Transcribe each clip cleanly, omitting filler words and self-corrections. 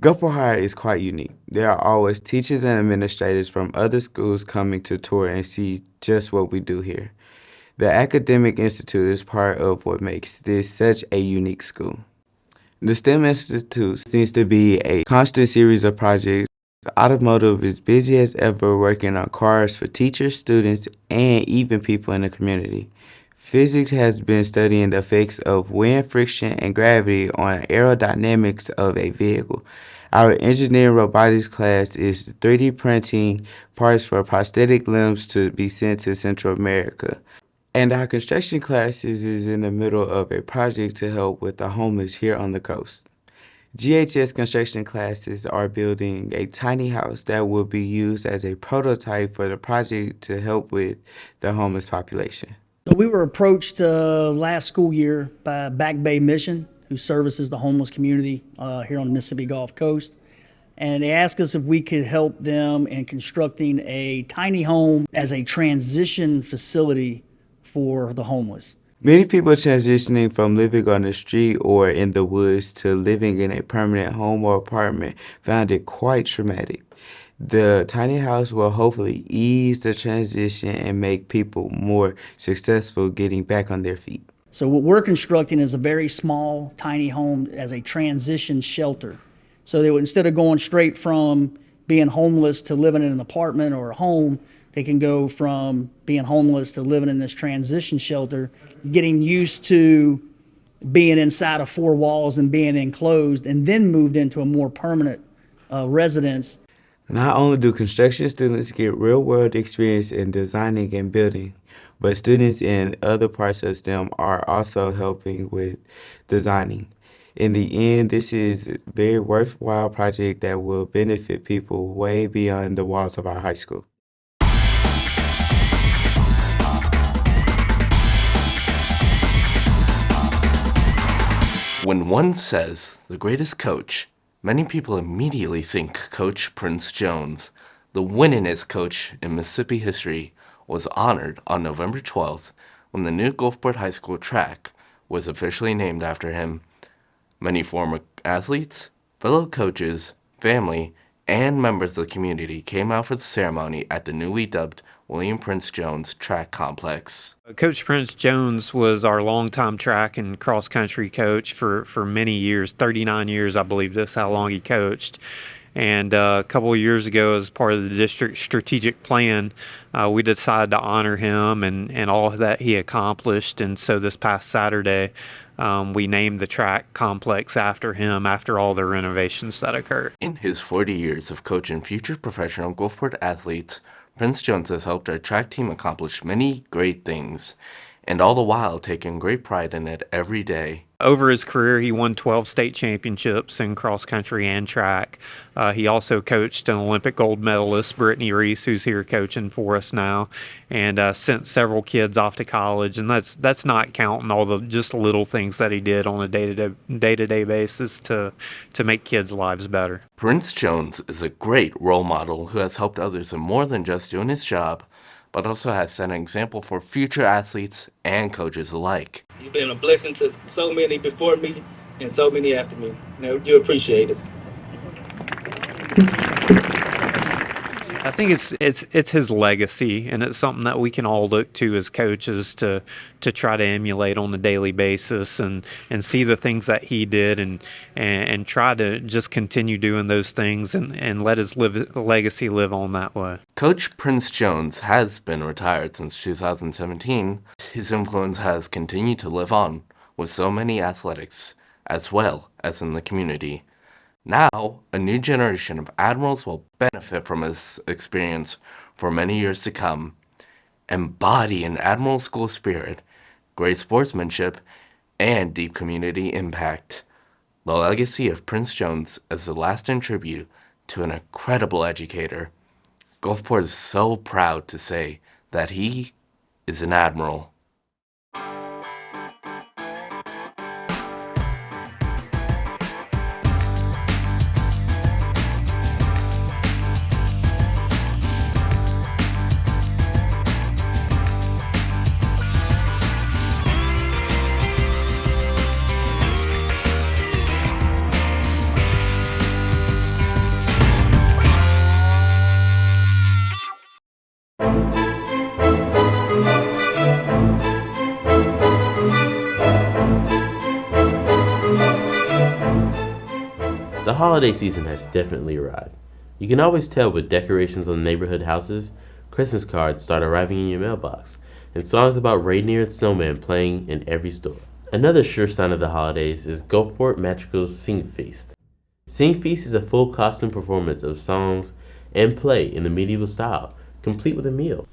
Gulfport High is quite unique. There are always teachers and administrators from other schools coming to tour and see just what we do here. The Academic Institute is part of what makes this such a unique school. The STEM Institute seems to be a constant series of projects. The automotive is busy as ever working on cars for teachers, students, and even people in the community. Physics has been studying the effects of wind, friction, and gravity on aerodynamics of a vehicle. Our engineering robotics class is 3D printing parts for prosthetic limbs to be sent to Central America. And our construction classes is in the middle of a project to help with the homeless here on the coast. GHS construction classes are building a tiny house that will be used as a prototype for the project to help with the homeless population. So we were approached last school year by Back Bay Mission, who services the homeless community here on the Mississippi Gulf Coast. And they asked us if we could help them in constructing a tiny home as a transition facility for the homeless. Many people transitioning from living on the street or in the woods to living in a permanent home or apartment found it quite traumatic. The tiny house will hopefully ease the transition and make people more successful getting back on their feet. So what we're constructing is a very small, tiny home as a transition shelter. So that instead of going straight from being homeless to living in an apartment or a home, they can go from being homeless to living in this transition shelter, getting used to being inside of four walls and being enclosed, and then moved into a more permanent residence. Not only do construction students get real-world experience in designing and building, but students in other parts of STEM are also helping with designing. In the end, this is a very worthwhile project that will benefit people way beyond the walls of our high school. When one says the greatest coach, many people immediately think Coach Prince Jones. The winningest coach in Mississippi history was honored on November 12th when the new Gulfport High School track was officially named after him. Many former athletes, fellow coaches, family, and members of the community came out for the ceremony at the newly dubbed William Prince Jones Track Complex. Coach Prince Jones was our longtime track and cross-country coach for many years, 39 years, I believe that's how long he coached. And a couple of years ago, as part of the district strategic plan, we decided to honor him and all that he accomplished. And so this past Saturday, we named the track complex after him after all the renovations that occurred. In his 40 years of coaching future professional Gulfport athletes, Prince Jones has helped our track team accomplish many great things, and all the while taking great pride in it every day. Over his career, he won 12 state championships in cross country and track. He also coached an Olympic gold medalist, Brittany Reese, who's here coaching for us now, and sent several kids off to college. And that's not counting all the just little things that he did on a day-to-day basis to make kids' lives better. Prince Jones is a great role model who has helped others in more than just doing his job, but also has set an example for future athletes and coaches alike. You've been a blessing to so many before me and so many after me. You appreciate it. I think it's his legacy, and it's something that we can all look to as coaches to try to emulate on a daily basis and see the things that he did and try to just continue doing those things and let his legacy live on that way. Coach Prince Jones has been retired since 2017. His influence has continued to live on with so many athletics as well as in the community. Now, a new generation of admirals will benefit from his experience for many years to come. Embody an admiral school spirit, great sportsmanship, and deep community impact. The legacy of Prince Jones is a lasting tribute to an incredible educator. Gulfport is so proud to say that he is an admiral. holiday season has definitely arrived. You can always tell with decorations on neighborhood houses, Christmas cards start arriving in your mailbox, and songs about reindeer and snowmen playing in every store. Another sure sign of the holidays is Gulfport Magical's Sing Feast. Sing Feast is a full costume performance of songs and play in the medieval style, complete with a meal.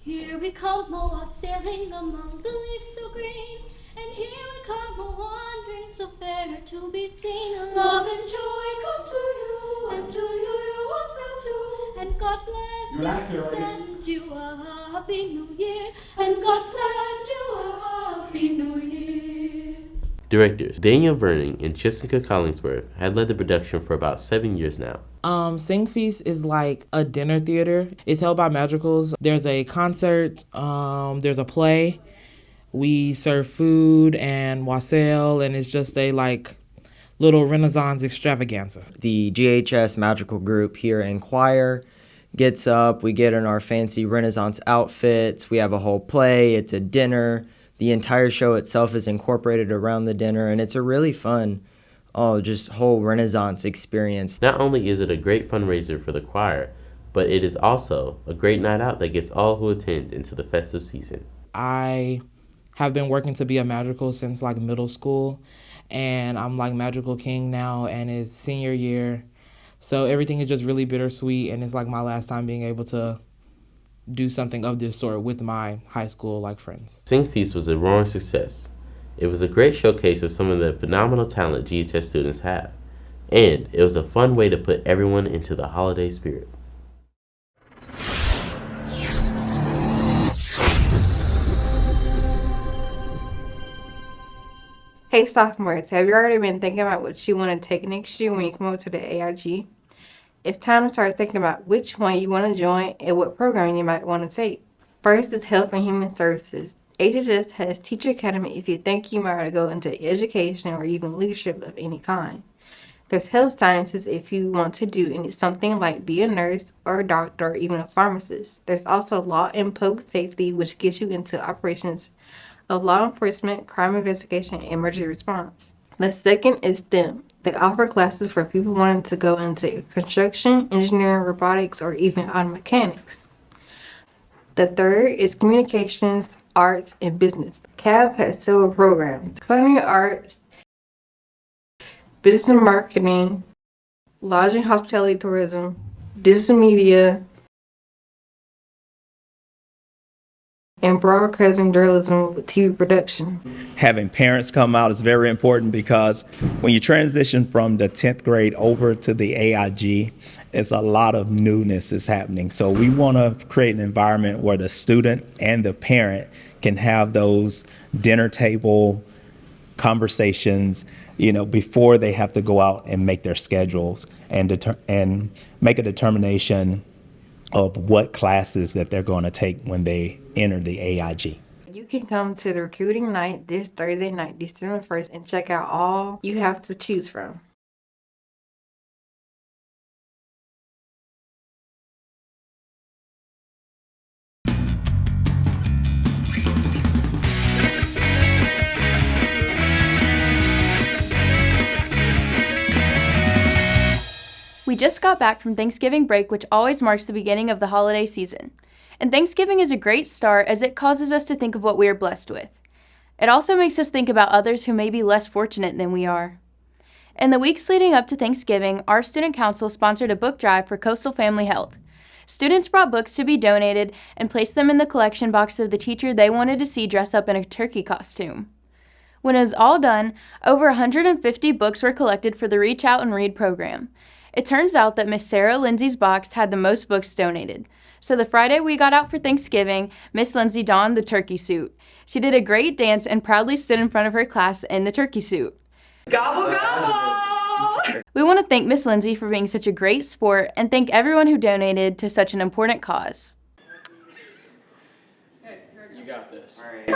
Here we come, a sailing among the leaves so green, and here we come, a wandering so fair to be seen. Love and joy come to you, and to you also too. And God bless you, send you a happy new year, and God send you a happy new year. Directors Daniel Vernon and Jessica Collingsworth had led the production for about 7 years now. Sing Feast is like a dinner theater. It's held by Magicals. There's a concert, there's a play. We serve food and wassail, and it's just a little Renaissance extravaganza. The GHS Magical group here in choir gets up, we get in our fancy Renaissance outfits, we have a whole play, it's a dinner. The entire show itself is incorporated around the dinner, and it's a really fun, just whole Renaissance experience. Not only is it a great fundraiser for the choir, but it is also a great night out that gets all who attend into the festive season. I have been working to be a Magical since middle school, and I'm Magical King now, and it's senior year. So everything is just really bittersweet, and it's my last time being able to do something of this sort with my high school friends. Sing Feast was a roaring success. It was a great showcase of some of the phenomenal talent GHS students have, and it was a fun way to put everyone into the holiday spirit. Hey sophomores, have you already been thinking about what you want to take next year when you come up to the AIG? It's time to start thinking about which one you want to join and what program you might want to take. First is Health and Human Services. HHS has Teacher Academy if you think you might want to go into education or even leadership of any kind. There's Health Sciences if you want to do something like be a nurse or a doctor or even a pharmacist. There's also Law and Public Safety, which gets you into operations of law enforcement, crime investigation, and emergency response. The second is STEM. They offer classes for people wanting to go into construction, engineering, robotics, or even auto mechanics. The third is Communications, Arts, and Business. CAB has several programs: culinary arts, business and marketing, lodging, hospitality, tourism, digital media, and broadcasting journalism with TV production. Having parents come out is very important because when you transition from the 10th grade over to the AIG, it's a lot of newness is happening. So we want to create an environment where the student and the parent can have those dinner table conversations, before they have to go out and make their schedules and make a determination of what classes that they're going to take when they enter the AIG. You can come to the recruiting night this Thursday night, December 1st, and check out all you have to choose from. We just got back from Thanksgiving break, which always marks the beginning of the holiday season. And Thanksgiving is a great start as it causes us to think of what we are blessed with. It also makes us think about others who may be less fortunate than we are. In the weeks leading up to Thanksgiving, our student council sponsored a book drive for Coastal Family Health. Students brought books to be donated and placed them in the collection box of the teacher they wanted to see dress up in a turkey costume. When it was all done, over 150 books were collected for the Reach Out and Read program. It turns out that Miss Sarah Lindsay's box had the most books donated. So the Friday we got out for Thanksgiving, Miss Lindsay donned the turkey suit. She did a great dance and proudly stood in front of her class in the turkey suit. Gobble, gobble! We want to thank Miss Lindsay for being such a great sport and thank everyone who donated to such an important cause. You got this. All right.